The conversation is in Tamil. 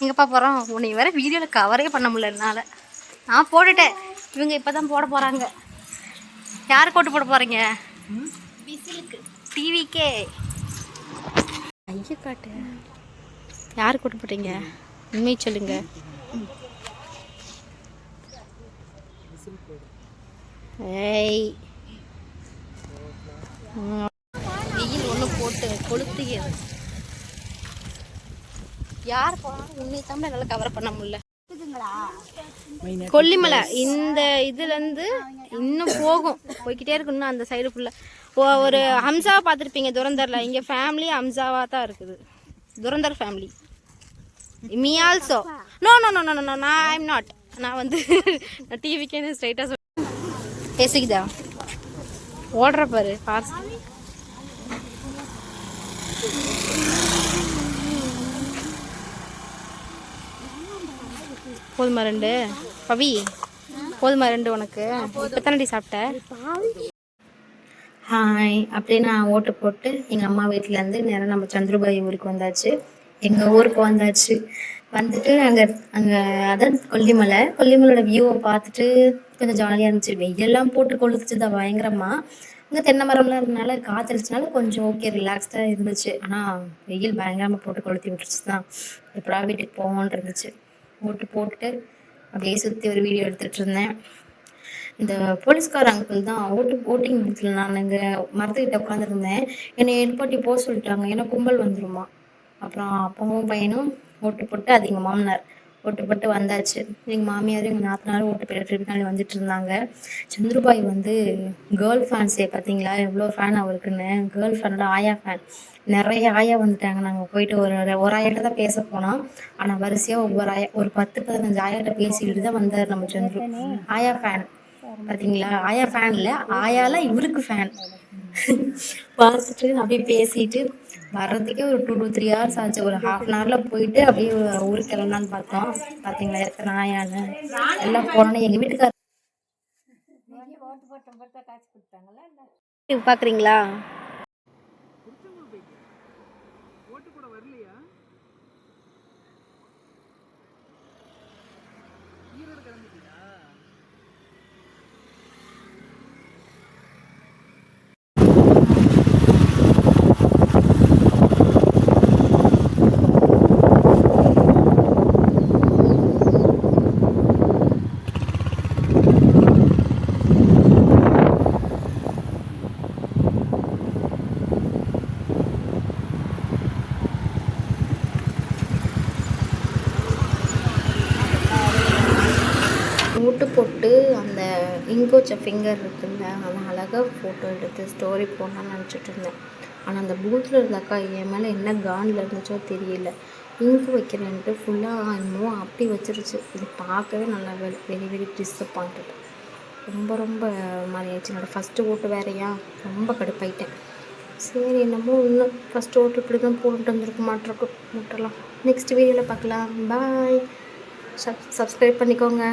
எங்கப்பா போகிறோம்? உன்னை வேற வீடியோவில் கவரே பண்ண முடியல என்னால். நான் போட்டுட்டேன், இவங்க இப்போ தான் போட போகிறாங்க. யார் கோட்டு போட போகிறீங்க? டிவிக்கே ஐயோ காட்டு. யார் கோட்டு போட்டீங்க? உண்மை சொல்லுங்க. ஏய் வெயில் ஒன்று போட்டு கொளுத்துகிறது. யார் போனாலும் உன்னை தான் நல்லா கவர் பண்ண முடியல. கொல்லிமலை இந்த இதுலேருந்து இன்னும் போய்கிட்டே இருக்கணும். அந்த சைடு ஃபுல்லாக ஒரு ஹம்சாவை பார்த்துருப்பீங்க துரந்தரில். இங்கே ஃபேமிலி ஹம்சாவாக தான் இருக்குது. Dhurandhar family. Me also. No no no no no நான் ஐ எம் நாட். நான் வந்து நான் டிவிக்கே ஸ்ட்ரைட்டாக பேசிக்குதா ஓடுற பாரு காசு. போதுமா 2 பவி? போதுமா 2 உனக்கு? இப்போ தானடி சாப்பிட்ட? ஹாய். அப்படியே நான் ஓட்டு போட்டு எங்கள் அம்மா வீட்டிலேருந்து நேரம் நம்ம சந்திரபாய் ஊருக்கு வந்தாச்சு. எங்கள் ஊருக்கு வந்தாச்சு. வந்துட்டு அங்கே அதான் கொல்லிமலையோட வியூவை பார்த்துட்டு கொஞ்சம் ஜாலியாக இருந்துச்சு. வெயிலெல்லாம் போட்டு கொளுத்துச்சு தான் பயங்கரமாக. இங்கே தென்னை மரம்லாம் இருந்தனால காற்றுச்சுனால கொஞ்சம் ஓகே ரிலாக்ஸ்டாக இருந்துச்சு. ஆனால் வெயில் பயங்கரமாக போட்டு கொளுத்தி விட்டுருச்சு தான். எப்படா வீட்டுக்கு போவோன்னு இருந்துச்சு. ஓட்டு போட்டுட்டு அப்படியே சுற்றி ஒரு வீடியோ எடுத்துகிட்டு இருந்தேன். இந்த போலீஸ்கார அங்கிள் தான் ஓட்டிங் பூத்தில் நான் இங்கே மரத்துக்கிட்ட உட்காந்துருந்தேன். என்னை ஏற்பாட்டி போக சொல்லிட்டாங்க, ஏன்னா கும்பல் வந்துடுமா. அப்புறம் அப்பாவும் பையனும் ஓட்டு போட்டு, அது எங்கள் மாமனார் ஓட்டு போட்டு வந்தாச்சு. எங்கள் மாமியாரும் எங்கள் நாத்தனாரும் ஓட்டு போட்டு பின்னாடி வந்துட்டு இருந்தாங்க. சந்திரபாய் வந்து கேர்ள் ஃபேன்ஸே பார்த்தீங்களா எவ்வளோ ஃபேன் அவருக்குன்னு. கேர்ள் ஃபேனோட ஆயா ஃபேன். நிறைய ஆயா வந்துட்டாங்க. நாங்கள் போயிட்டு ஒரு ஆயாட்ட தான் பேச போனோம். ஆனால் வரிசையாக ஒவ்வொரு ஆயா ஒரு 10-15 ஆயாட்ட பேசிக்கிட்டு தான் வந்தார் நம்ம சந்திரு. ஆயா ஃபேன் பார்த்தீங்களா? ஆயா ஃபேன் இல்லை, ஆயால இவருக்கு ஃபேன். பார்த்துட்டு அப்படியே பேசிட்டு வர்றதுக்கே ஒரு 2 to 3 hours ஆச்சு. ஒரு ½ an hourல போயிட்டு அப்படியே ஊருக்கு கிளம்பலான்னு பார்த்தோம். பார்த்தீங்களா எத்தனை ஆயான்னு. எல்லாம் போனோன்னு எங்கள் வீட்டுக்கார பார்க்குறீங்களா? ஓட்டு போட்டு அந்த இங்கோச்ச ஃபிங்கர் இருக்குல்ல, அதை அழகாக ஃபோட்டோ எடுத்து ஸ்டோரி போடலான்னு நினச்சிட்டு இருந்தேன். ஆனால் அந்த பூத்தில் இருந்தாக்கா என் மேலே என்ன காண்டில் இருந்துச்சோ தெரியல. இங்கு வைக்கிறேன்ட்டு ஃபுல்லாக என்னமோ அப்படி வச்சிருச்சு. இது பார்க்கவே நல்லா வெரி வெரி டிஸப்பாயிண்டட். ரொம்ப மாதிரி ஆயிடுச்சு. என்னோடய ஃபஸ்ட்டு ஓட்டு வேறையா, ரொம்ப கடுப்பாயிட்டேன். சரி என்னமோ இன்னும் ஃபஸ்ட்டு ஓட்டு இப்படி தான் போட்டு வந்துருக்க மாட்டிருக்கும். ஓட்டலாம் நெக்ஸ்ட் வீடியோவில் பார்க்கலாம். பாய். சப்ஸ்கிரைப் பண்ணிக்கோங்க.